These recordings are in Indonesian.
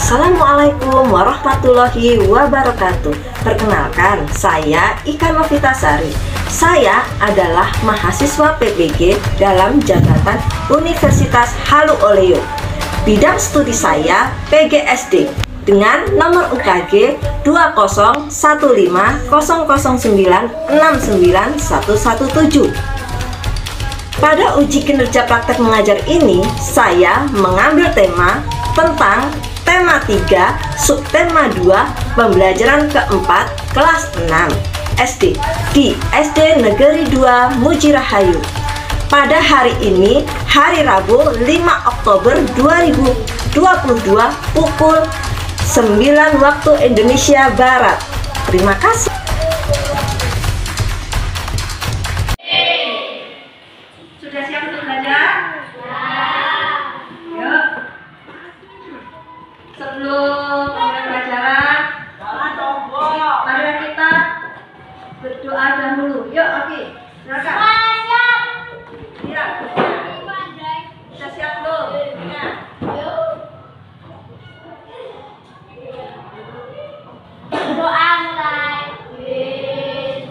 Assalamualaikum warahmatullahi wabarakatuh. Perkenalkan, saya Ika Novitasari. Saya adalah mahasiswa PPG dalam jabatan Universitas Halu Oleo. Bidang studi saya PGSD dengan nomor UKG 20150096917. Pada uji kinerja praktek mengajar ini, saya mengambil tema tentang tema 3, subtema 2, pembelajaran keempat, kelas 6 SD di SD Negeri 2 Mujirahayu. Pada hari ini, hari Rabu 5 Oktober 2022 pukul 9 waktu Indonesia Barat. Terima kasih. Sudah siap untuk belajar? Yuk. Sebelum mulai pelajaran, mari kita berdoa dahulu. Yuk, oke. Silakan. Iya. Sudah siap belum? Ya. Doa mulai. Bismillah.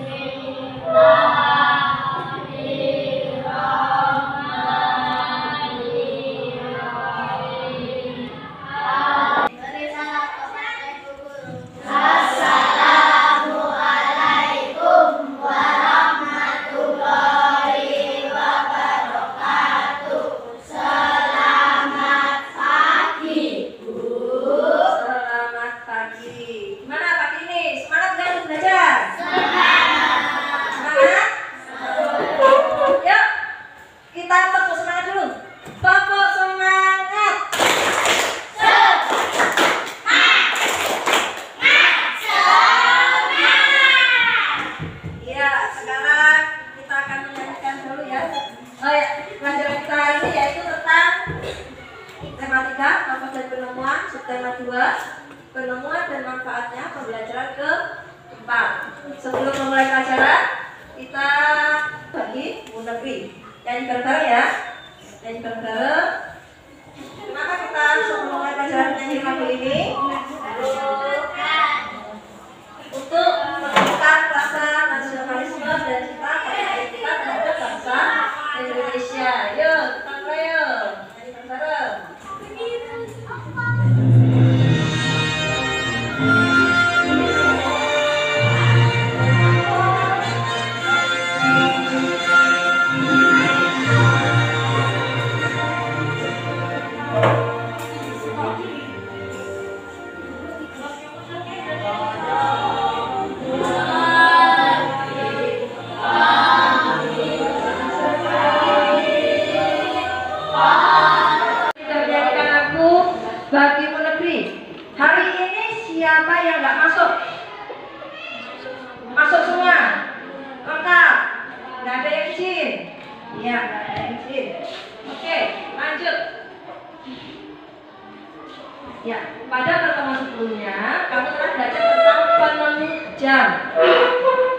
Penemuan, subtema 2, penemuan dan manfaatnya pembelajaran keempat. Sebelum memulai pelajaran, kita bagi negeri. Nyanyi bareng-bareng ya. Nyanyi bareng-bareng. Kenapa kita sebelum memulai pelajaran nyanyi lagu ini? Untuk menunjukkan rasa nasionalisme dan cita kita terhadap bangsa Indonesia. Yuk, kita mulai yuk. Nyanyi bareng-bareng. Bagimu negeri. Hari ini siapa yang nggak masuk? Masuk semua. Lengkap. Nggak ada yang izin. Iya, nggak ada yang izin. Oke, lanjut. Ya, pada pertemuan sebelumnya kamu telah belajar tentang penemu jam.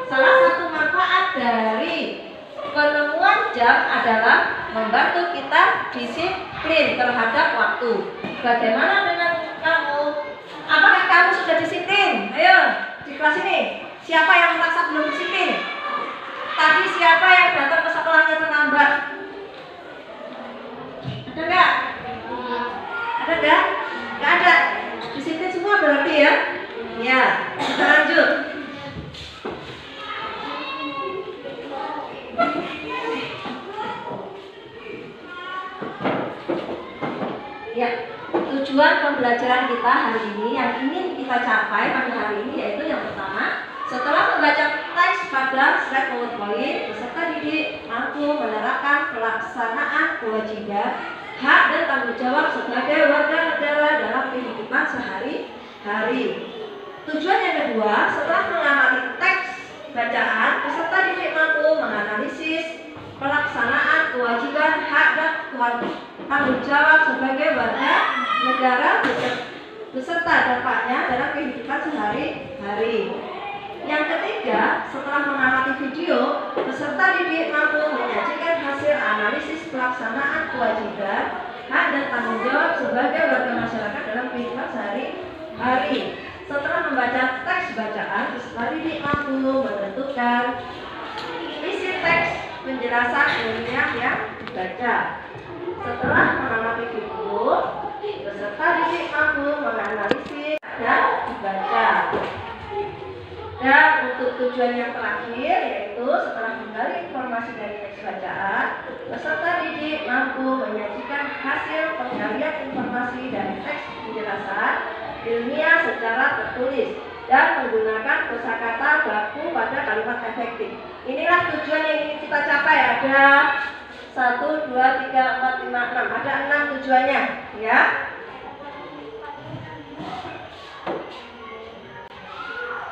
Salah satu manfaat dari penemuan jam adalah membantu kita disiplin terhadap waktu. Bagaimana dengan kamu? Apakah kamu sudah disiplin? Ayo, di kelas ini, siapa yang merasa belum disiplin? Tadi siapa yang datang ke sekolahnya terlambat? Ada nggak? Ada nggak? Nggak ada. Disiplin semua berarti ya? Ya, kita lanjut. Ya, tujuan pembelajaran kita hari ini yang ingin kita capai pada hari ini yaitu yang pertama, setelah membaca teks pada slide PowerPoint, peserta didik mampu menerapkan pelaksanaan kewajiban, hak dan tanggung jawab sebagai warga negara dalam kehidupan sehari-hari. Tujuan yang kedua, setelah mengamati teks bacaan, peserta didik mampu menganalisis pelaksanaan kewajiban, hak dan tanggung jawab sebagai warga negara beserta dampaknya dalam kehidupan sehari-hari. Yang ketiga, setelah mengamati video, peserta didik mampu menyajikan hasil analisis pelaksanaan kewajiban, hak dan tanggung jawab sebagai warga masyarakat dalam kehidupan sehari-hari. Setelah membaca teks bacaan, peserta didik mampu menentukan isi teks penjelasan ilmiah yang dibaca. Setelah mengamati video, peserta didik mampu menganalisis dan dibaca. Dan untuk tujuan yang terakhir, yaitu setelah menggali informasi dari teks bacaan, peserta didik mampu menyajikan hasil penggalian informasi dari teks penjelasan ilmiah secara tertulis dan menggunakan kosakata baku pada kalimat efektif. Inilah tujuan yang ingin kita capai. Ada 1, 2, 3, 4, 5, 6. Ada 6 tujuannya, ya.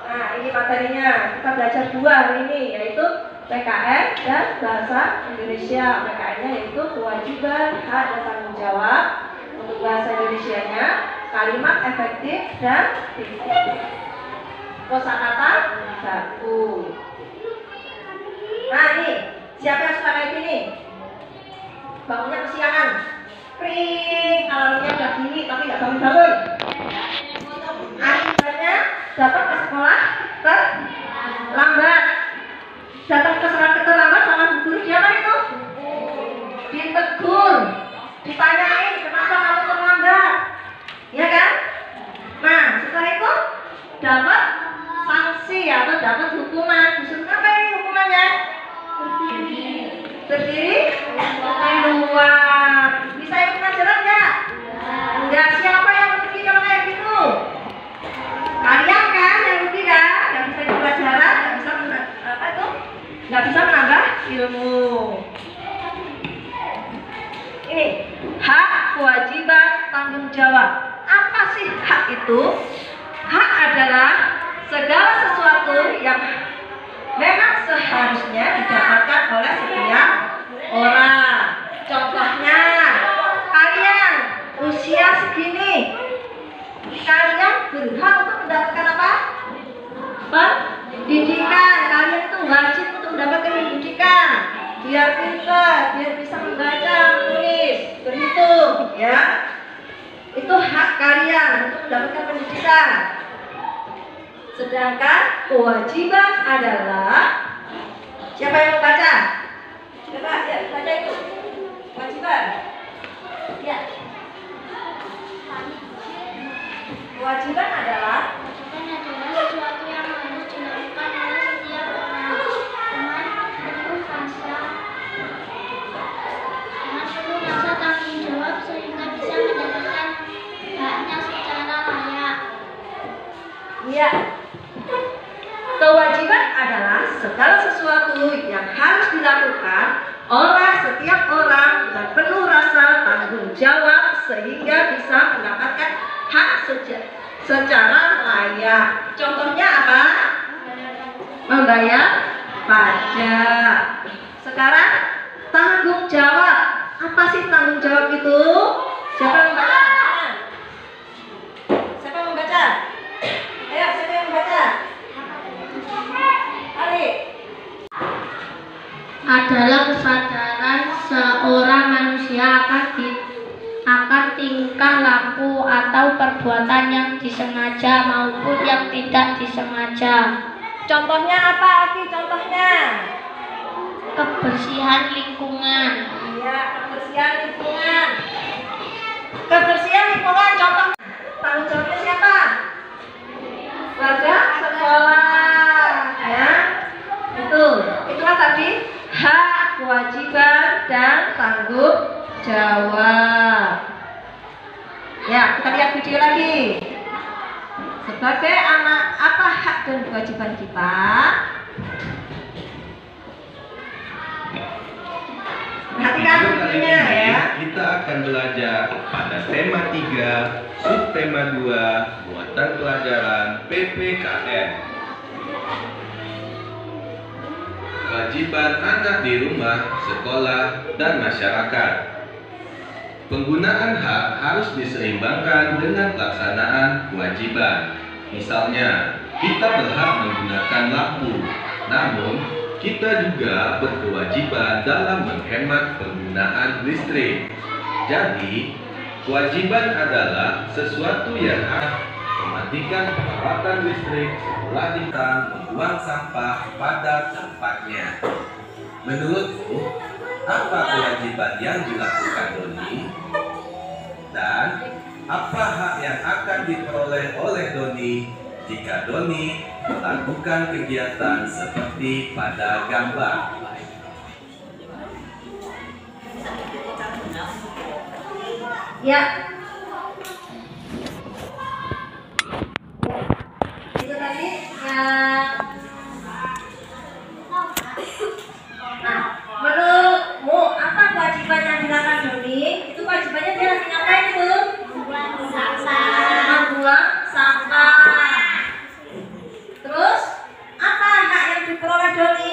Nah, ini materinya. Kita belajar 2 hari ini, yaitu PKN dan Bahasa Indonesia. PKN-nya yaitu kewajiban, hak, dan tanggung jawab. Untuk bahasa Indonesianya, kalimat efektif dan kosakata baku. Nah, ini siapa yang suka kayak gini? Bangunnya kesiangan, kring, alarmnya udah bunyi tapi nggak bangun-bangun. Akibatnya dapat ke sekolah terlambat. Datang ke sekolah terlambat sama bu guru dia apa itu? Ditegur, ditanyain kenapa kamu terlambat, ya kan? Nah, setelah itu dapat sanksi atau dapat hukuman. Disuruh apa ini hukumannya? Berdiri di luar. Bisa ikut pelajaran nggak? Enggak. Siapa yang rugi kalau kayak gitu? Kalian kan yang rugi kan? Nggak bisa ikut pelajaran, nggak bisa apa itu? Nggak bisa menambah ilmu. Ini hak, kewajiban, tanggung jawab. Apa sih hak itu? Hak adalah segala sesuatu yang memang seharusnya didapatkan oleh setiap orang. Contohnya, kalian usia segini, kalian berhak untuk mendapatkan apa? Pendidikan. Kalian itu wajib untuk mendapatkan pendidikan, biar pintar, biar bisa membaca, menulis, berhitung, ya. Itu hak kalian untuk mendapatkan pendidikan. Sedangkan kewajiban adalah, siapa yang membaca? Coba ya baca itu. Kewajiban. Ya. Kewajiban adalah sesuatu yang harus dilakukan oleh setiap orang dengan penuh rasa tanggung jawab sehingga bisa mendapatkan haknya secara layak. ya. Kewajiban adalah segala sesuatu yang harus dilakukan oleh setiap orang dengan penuh rasa tanggung jawab sehingga bisa mendapatkan hak secara layak. Contohnya apa? Membayar pajak. Sekarang tanggung jawab. Apa sih tanggung jawab itu? Siapa yang membaca? Siapa yang membaca? Ayo, siapa yang membaca? Ari. Adalah kesadaran seorang manusia akan tingkah laku atau perbuatan yang disengaja maupun yang tidak disengaja. Contohnya apa, Aki? Contohnya? Kebersihan lingkungan. Iya, kebersihan lingkungan. Kebersihan lingkungan, contoh. Tanggung jawabnya siapa? Warga sekolah. Ya, itulah tadi hak, kewajiban, dan tanggung jawab. Ya, kita lihat video lagi. Sebagai anak, apa hak dan kewajiban kita? Perhatikan videonya ya. Kita akan belajar pada tema 3, subtema 2, muatan pelajaran PPKN. Kewajiban anak di rumah, sekolah, dan masyarakat. Penggunaan hak harus diseimbangkan dengan pelaksanaan kewajiban. Misalnya, kita berhak menggunakan lampu, namun kita juga berkewajiban dalam menghemat penggunaan listrik. Jadi, kewajiban adalah sesuatu yang mematikan peralatan listrik setelah kita membuang sampah pada tempatnya. Menurutmu, apa kewajiban yang dilakukan Doni? Dan apa hak yang akan diperoleh oleh Doni jika Doni melakukan kegiatan seperti pada gambar? Ya. Itu tadi yang menurutmu apa kewajiban yang dilakukan Doni? Itu kewajibannya dia lagi ngapain itu? Membuang sampah. Terus apa hak yang diperoleh Doni?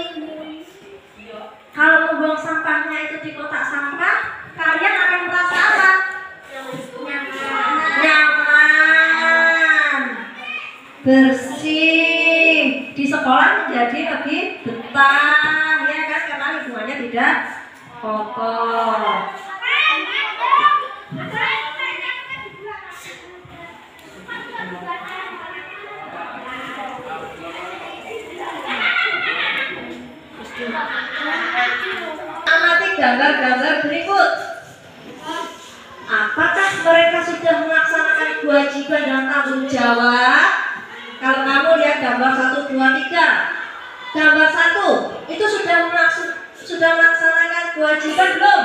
Kalau membuang sampahnya itu di kotak sampah, kalian akan merasa apa? Nyaman, bersih, di sekolah menjadi lebih betah, ya kan? Karena lingkungannya tidak kotor. Amati gambar-gambar berikut. Apakah mereka sudah melaksanakan kewajiban dan tanggung jawab? Kalau kamu lihat gambar 1, 2, 3. Gambar 1 itu sudah melaksanakan kewajiban belum?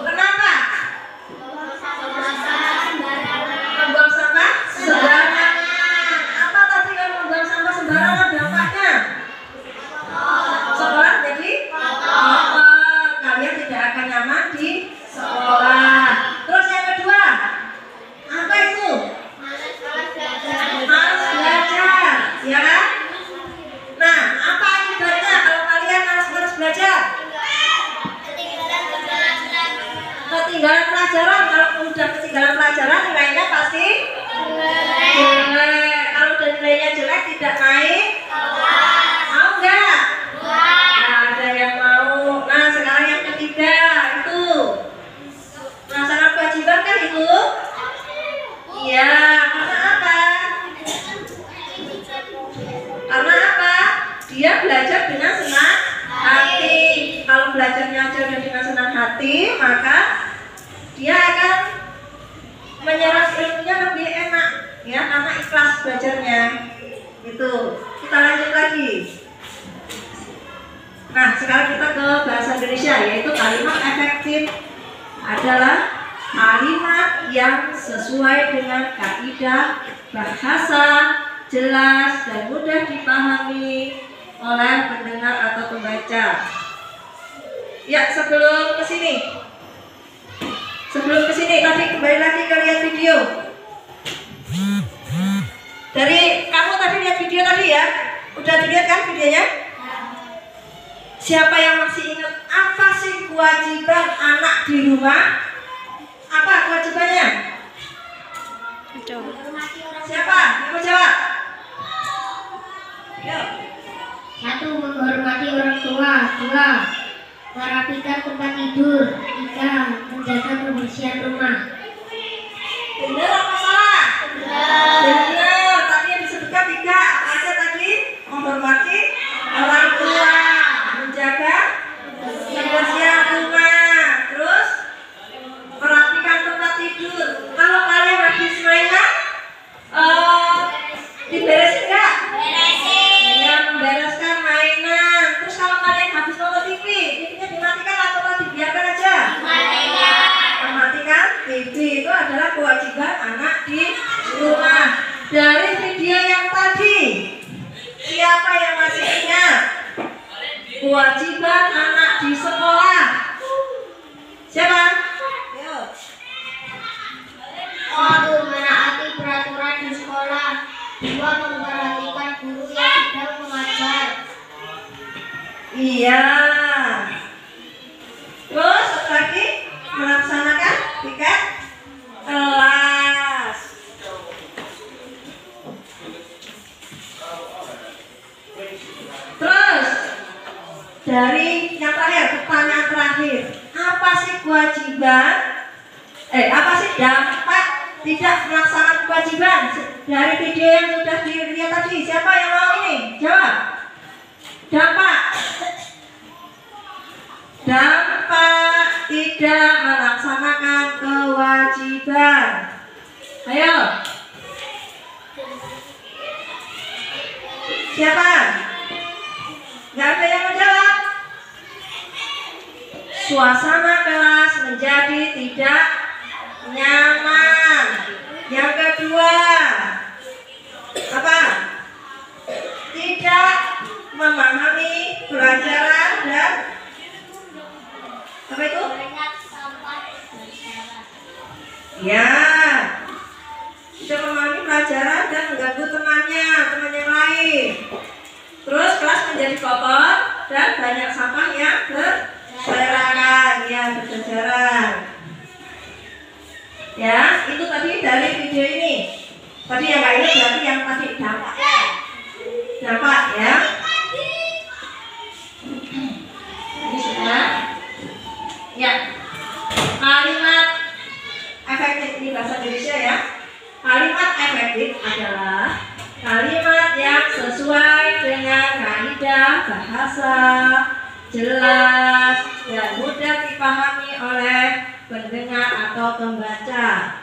Kenapa? Membuang sampah sembarangan. Apa tadi kalau membuang sampah sembarangan dampaknya? Sekolah jadi kotor. Kalian tidak akan nyaman di sekolah. Terus yang kedua, apa itu? Malas belajar, ya kan? Nah, apa akibatnya kalau kalian malas belajar? Ketinggalan pelajaran. Kalau udah ketinggalan pelajaran, nilainya pasti jelek. Kalau udah nilainya jelek, tidak naik. Mau nggak? Nah, ada yang mau. Nah, sekarang yang ketiga itu melaksanakan kewajiban kan itu? Iya. Karena apa? Karena apa? Dia belajar dengan senang hati. Kalau belajarnya aja udah dengan senang hati, maka dia akan menyerap ilmunya lebih enak, ya, karena ikhlas belajarnya. Gitu. Kita lanjut lagi. Nah, sekarang kita ke bahasa Indonesia, yaitu kalimat efektif adalah kalimat yang sesuai dengan kaidah bahasa, jelas dan mudah dipahami oleh pendengar atau pembaca. Ya, sebelum ke sini tadi kembali lagi ke lihat video. Dari kamu tadi lihat video tadi ya? Udah dilihat kan videonya? Siapa yang masih ingat apa sih kewajiban anak di rumah? Apa kewajibannya? Siapa yang mau jawab? Yuk. 1. Menghormati orang tua. 2. Merapikan tempat tidur. 3. Menjaga kebersihan rumah. Benar apa salah? Benar. Tadi yang disebutkan 3. Apa aja tadi? Menghormati orang tua, menjaga kebersihan rumah, terus merapikan tempat tidur. Kalau kalian habis mainan, diberesin nggak? Ya, membereskan mainan. Terus kalau kalian habis nonton TV, TV-nya dimatikan atau dibiarkan aja? Mematikan TV itu adalah kewajiban anak di rumah. Dari video yang tadi, siapa yang masih ingat kewajiban anak di sekolah? Siapa? Yuk. 1. Menaati peraturan di sekolah. 2. Memperhatikan guru yang sedang mengajar. Iya. Terus satu lagi, melaksanakan tiket kelas. Terus dari yang terakhir, pertanyaan terakhir, apa sih kewajiban? Apa sih dampak tidak melaksanakan kewajiban? Dari video yang sudah dilihat tadi, siapa yang mau ini? Jawab. Dampak. Dampak tidak melaksanakan kewajiban. Ayo. Siapa? Gak ada yang menjawab. Suasana kelas menjadi tidak nyaman. Yang kedua, apa? Tidak memahami pelajaran dan apa itu? Banyak sampah berjalan. Ya, tidak memahami pelajaran dan mengganggu temannya yang lain. Terus kelas menjadi kotor dan banyak sampah yang berserakan, ya berjajaran. Ya, itu tadi dari video ini. Tadi yang lainnya berarti yang tadi dampaknya. Dampak ya. Ini sudah. Ya. Kalimat efektif ini bahasa Indonesia ya. Kalimat efektif adalah kalimat yang sesuai dengan kaidah bahasa, jelas dan mudah dipahami oleh pendengar atau pembaca.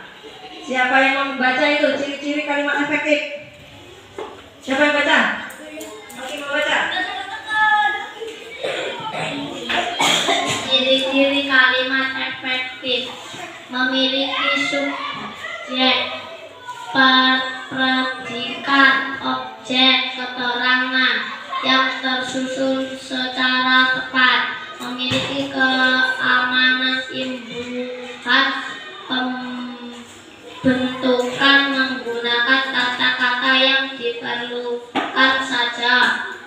Siapa yang membaca itu ciri-ciri kalimat efektif? Siapa yang baca? Masih membaca? Ciri-ciri kalimat efektif: memiliki subjek, predikat, objek, keterangan yang tersusun secara tepat, memiliki keamanan imbuhan, pembentukan menggunakan kata-kata yang diperlukan saja,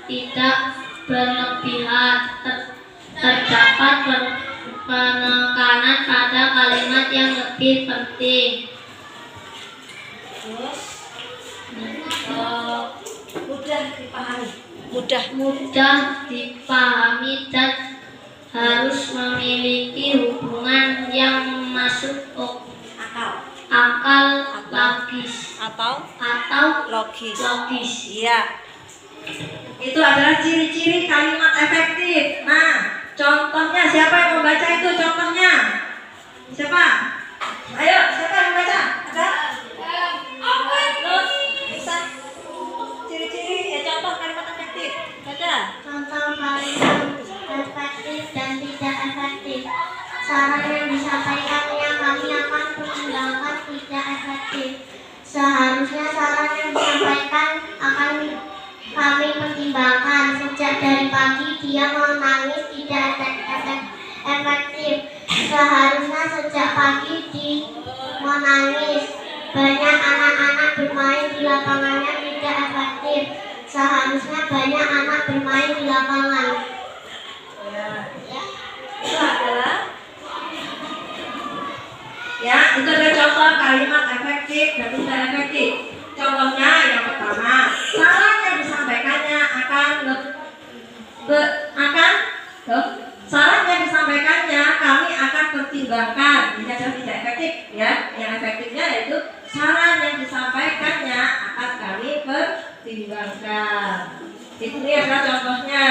tidak berlebihan, terdapat penekanan pada kalimat yang lebih penting. Mudah dipahami. Mudah dipahami dan harus memiliki hubungan yang masuk akal logis Atau logis. Iya. Itu adalah ciri-ciri kalimat efektif. Nah, contohnya siapa yang membaca itu contohnya? Siapa? Ayo, siapa yang membaca? Ada? Terus bisa ciri-ciri contoh kalimat efektif. Baca. Contoh kalimat efektif dan tidak efektif. Saran yang disampaikannya kami akan pertimbangkan tidak efektif. Seharusnya saran yang disampaikan akan kami pertimbangkan. Sejak dari pagi dia menangis, tidak efektif. Seharusnya sejak pagi dia menangis. Banyak anak-anak bermain di lapangannya, tidak efektif. Seharusnya banyak anak bermain di lapangan. Itu adalah itu adalah contoh kalimat efektif dan tidak efektif. Contohnya yang pertama, saran yang disampaikannya saran yang disampaikannya kami akan pertimbangkan. Ini adalah tidak efektif ya. Yang efektifnya yaitu saran yang disampaikannya akan kami pertimbangkan. Ini adalah contohnya.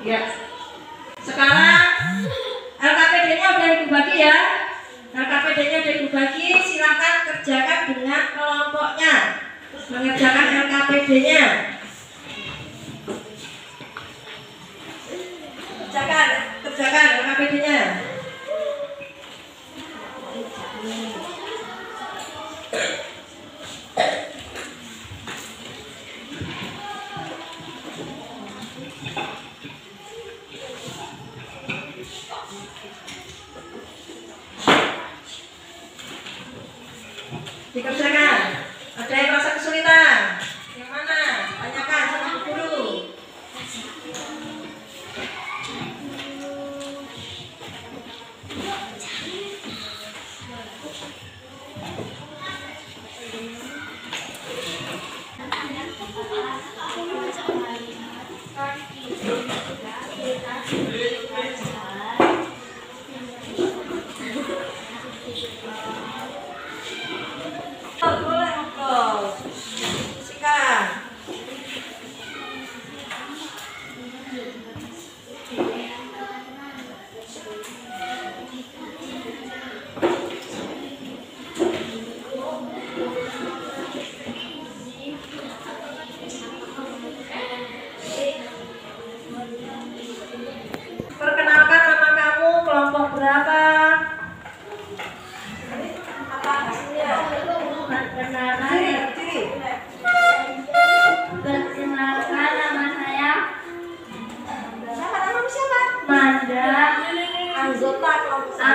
Ya. Sekarang LKPD-nya udah dibagi ya. LKPD-nya udah dibagi, silakan kerjakan dengan kelompoknya. Mengerjakan LKPD-nya. Kerjakan LKPD-nya. Dikerjakan. Ada yang merasa kesulitan? Yang mana? Tanyakan sama guru.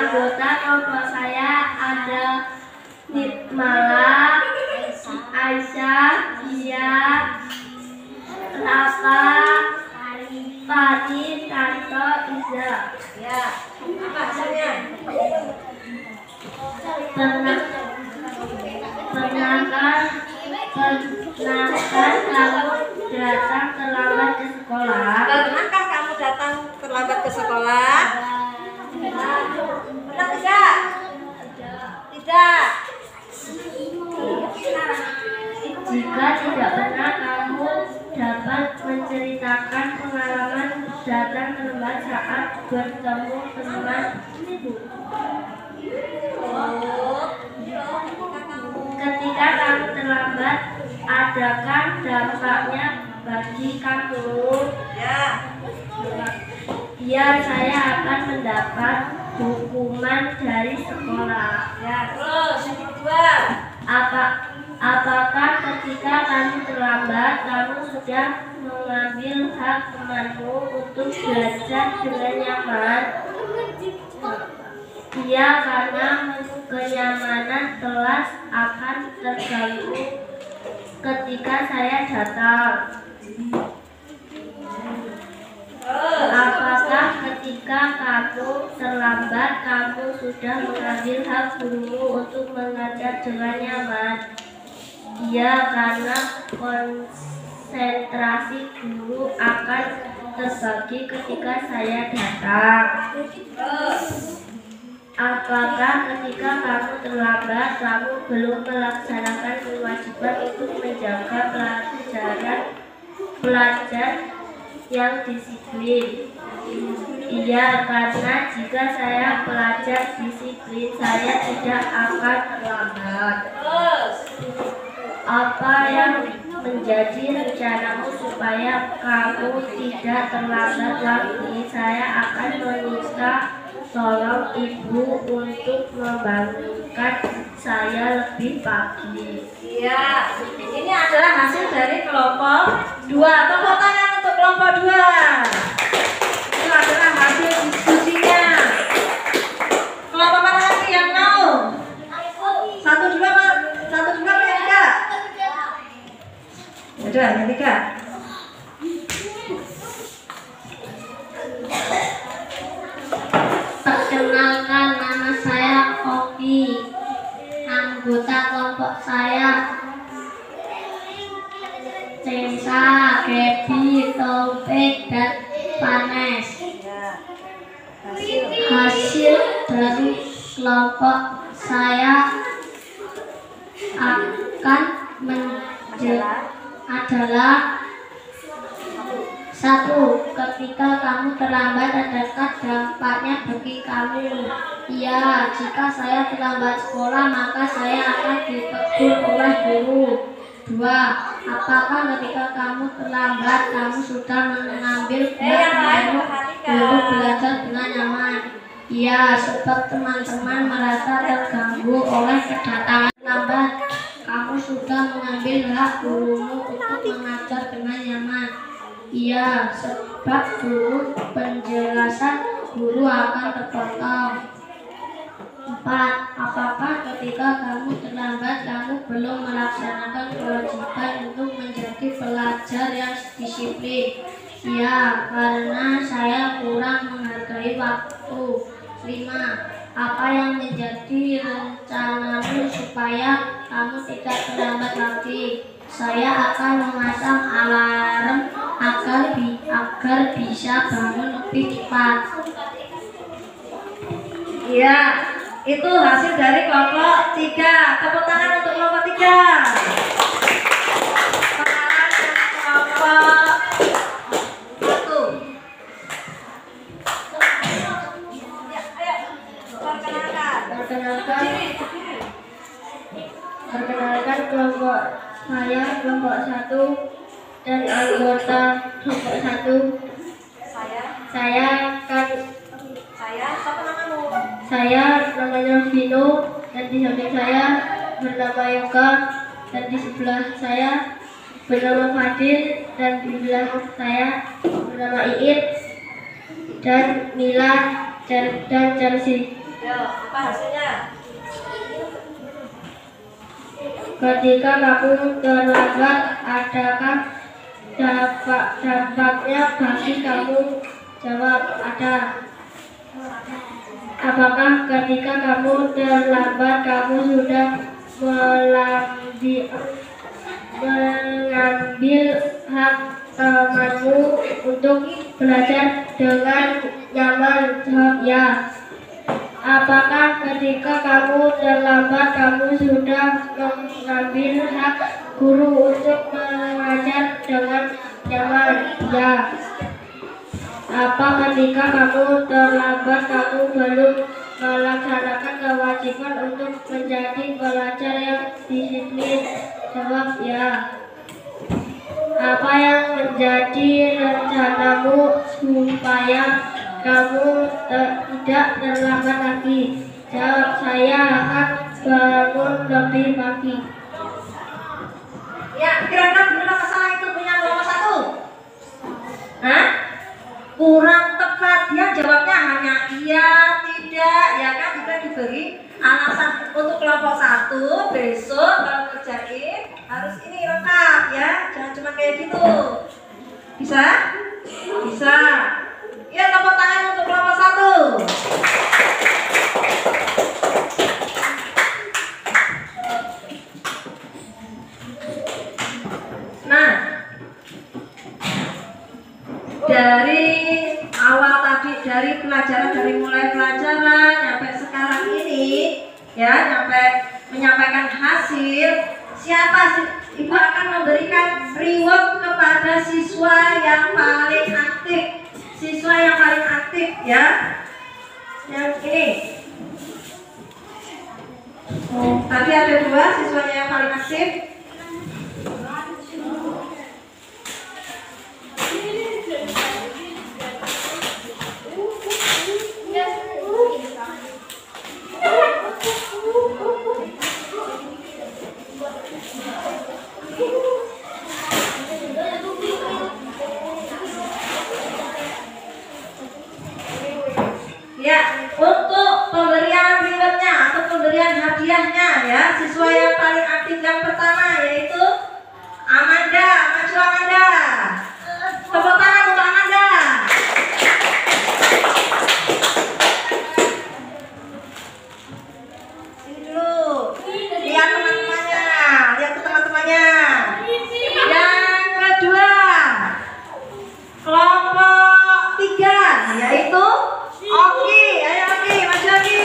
Anggota kelompok saya ada Nitmala, Aisyah, Dia, Rafa, Fadil, Tanto, Iza. Ya, apa hasilnya? Pernahkah kamu datang terlambat ke sekolah? Pernahkah kamu datang terlambat ke sekolah? Pernah tidak? Tidak. Jika tidak pernah, kamu dapat menceritakan pengalaman datang terlambat saat bertemu teman. Ketika kamu terlambat, adakah dampaknya bagi kamu? Ya. Ya, saya akan mendapat hukuman dari sekolah. Ya, terus yang kedua. Apakah ketika kamu terlambat, kamu sudah mengambil hak temanmu untuk belajar dengan nyaman? Iya, karena kenyamanan kelas akan terganggu ketika saya datang. Apakah ketika kamu terlambat, kamu sudah mengambil hak gurumu untuk mengajar dengan nyaman? Iya, karena konsentrasi guru akan terbagi ketika saya datang. Apakah ketika kamu terlambat, kamu belum melaksanakan kewajiban untuk menjaga pelajar yang disiplin? Iya, karena jika saya pelajar disiplin, saya tidak akan terlambat. Apa yang menjadi rencanamu supaya kamu tidak terlambat lagi? Saya akan meminta tolong ibu untuk membangunkan saya lebih pagi. Iya, ini adalah hasil dari kelompok 2. Tepuk tangan untuk kelompok 2. Itu adalah hasil diskusinya. Kelompok mana lagi yang mau? Satu dua yang enggak? Udah, yang 3. Perkenalkan, nama saya Oki. Anggota kelompok saya Tensa, Gebi, Taufik, dan Panes. Hasil dari kelompok saya akan adalah 1. Ketika kamu terlambat, adakah dampaknya bagi kamu? Iya, jika saya terlambat sekolah, maka saya akan ditegur oleh guru. 2. Apakah ketika kamu terlambat, kamu sudah mengambil hak temanmu untuk belajar dengan nyaman? Iya, sebab teman-teman merasa terganggu oleh kedatangan lambat. Kamu sudah mengambil hak gurumu untuk mengajar dengan nyaman. Iya, sebab dulu penjelasan guru akan terpotong. 4. Apakah ketika kamu terlambat, kamu belum melaksanakan kewajiban untuk menjadi pelajar yang disiplin? Iya, karena saya kurang menghargai waktu. 5. Apa yang menjadi rencanamu supaya kamu tidak terlambat lagi? Saya akan memasang alarm agar bisa bangun lebih cepat. Iya, itu hasil dari kelompok 3. Tepuk tangan untuk kelompok 3. Sekarang kelompok 1. Ya, ayo, Perkenalkan kelompok saya, kelompok 1, dan anggota kelompok 1. Siapa namamu? Saya namanya Vino, dan di samping saya bernama Yoga, dan di sebelah saya bernama Fadil, dan di belakang saya bernama Iit, dan Mila, dan Chelsea. Ayo, apa hasilnya? Ketika kamu terlambat, adakah dampaknya bagi kamu? Jawab, ada. Apakah ketika kamu terlambat, kamu sudah mengambil hak temanmu untuk belajar dengan nyaman? Jawab, ya. Apakah ketika kamu terlambat, kamu sudah mengambil hak guru untuk mengajar dengan nyaman? Ya. Apa ketika kamu terlambat, kamu belum melaksanakan kewajiban untuk menjadi pelajar yang disiplin? Jawab, ya. Apa yang menjadi rencanamu supaya kamu tidak terlambat lagi? Jawab, saya akan bangun lebih pagi. Ya, kira-kira gimana masalah itu punya kelompok 1? Hah? Kurang tepat. Dia jawabnya hanya iya, tidak, ya kan? Kita diberi alasan untuk kelompok 1. Besok kalau kerjain harus ini lengkap ya, jangan cuma kayak gitu. Bisa? Bisa. Ya, tepuk tangan untuk kelompok 1. Nah, dari awal tadi, dari pelajaran, dari mulai pelajaran sampai sekarang ini ya, sampai menyampaikan hasil, siapa sih? Ibu akan memberikan reward kepada siswa yang paling aktif. Siswa yang paling aktif ya, yang ini. Tadi ada 2 siswanya yang paling aktif. Ya, untuk pemberian rewardnya atau pemberian hadiahnya ya, siswa yang paling aktif yang pertama yaitu Amanda. Maju Amanda. Tepuk tangan untuk Amanda. Sini dulu. Lihat teman-temannya, lihat ke teman-temannya. Yang kedua, kelompok 3 yaitu Oki. Ayo Oki, maju Oki.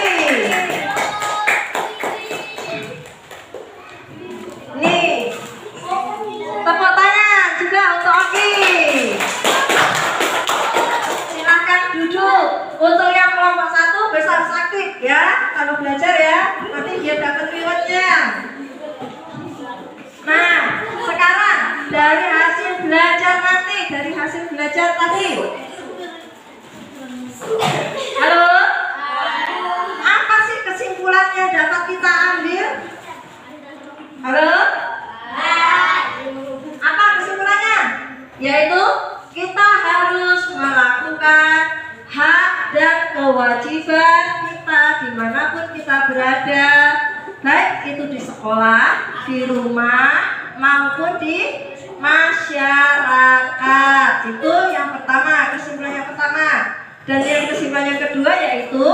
Nih, tepuk tangan juga untuk Oki. Silahkan duduk. Untuk yang kelompok 1 besok harus aktif ya, kalau belajar ya, nanti dia dapat rewardnya. Nah, sekarang dari hasil belajar nanti, dari hasil belajar tadi. Halo? Apa sih kesimpulannya dapat kita ambil? Halo? Apa kesimpulannya? Yaitu kita harus melakukan hak dan kewajiban kita dimanapun kita berada, baik itu di sekolah, di rumah, maupun di masyarakat. Itu yang pertama, kesimpulan yang pertama. Dan yang kesimpulan yang kedua yaitu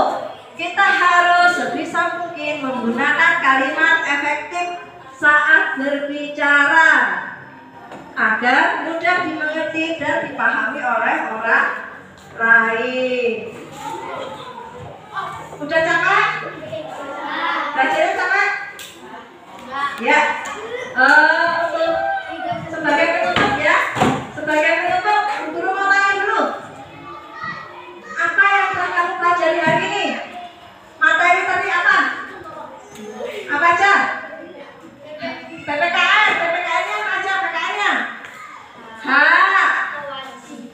kita harus sebisa mungkin menggunakan kalimat efektif saat berbicara agar mudah dimengerti dan dipahami oleh orang lain. Udah sama? Belajarnya sama? Ya. Untuk sebagai penutup ya, sebagai penutup, guru mau tanya dulu. Apa yang telah kamu pelajari hari ini? Materi tadi apa? Apa aja? PPKN, PPKN-nya apa aja PPKN-nya? Hak,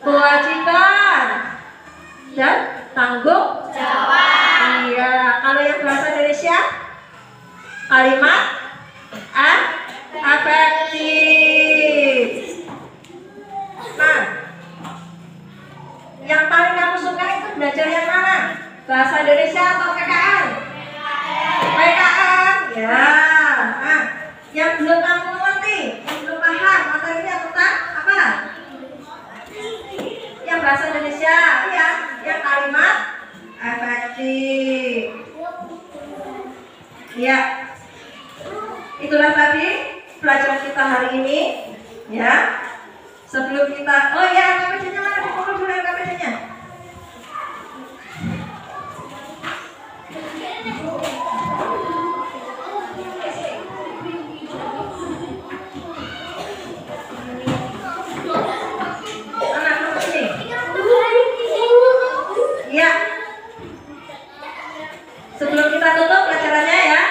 kewajiban, dan tanggung jawab. Iya, kalau yang bahasa Indonesia, kalimat efektif. Nah, yang paling kamu suka itu belajar yang mana? Bahasa Indonesia atau PKN? PKN. Ya. Nah, yang belum kamu mengerti, yang belum paham materinya tentang apa? Yang bahasa Indonesia, ya, yang kalimat efektif. Ya. Itulah tadi pelajaran kita hari ini, ya. Sebelum kita, oh ya, KPJ-nya mana? Dikumpul dulu KPJ-nya. Ya. Sebelum kita tutup pelajarannya ya,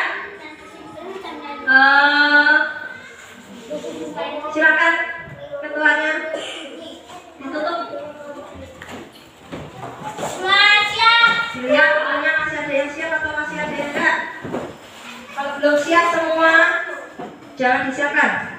silakan ketuanya ditutup. Siap, pokoknya masih ada yang siap atau masih ada yang enggak? Kalau belum siap semua, jangan disiapkan.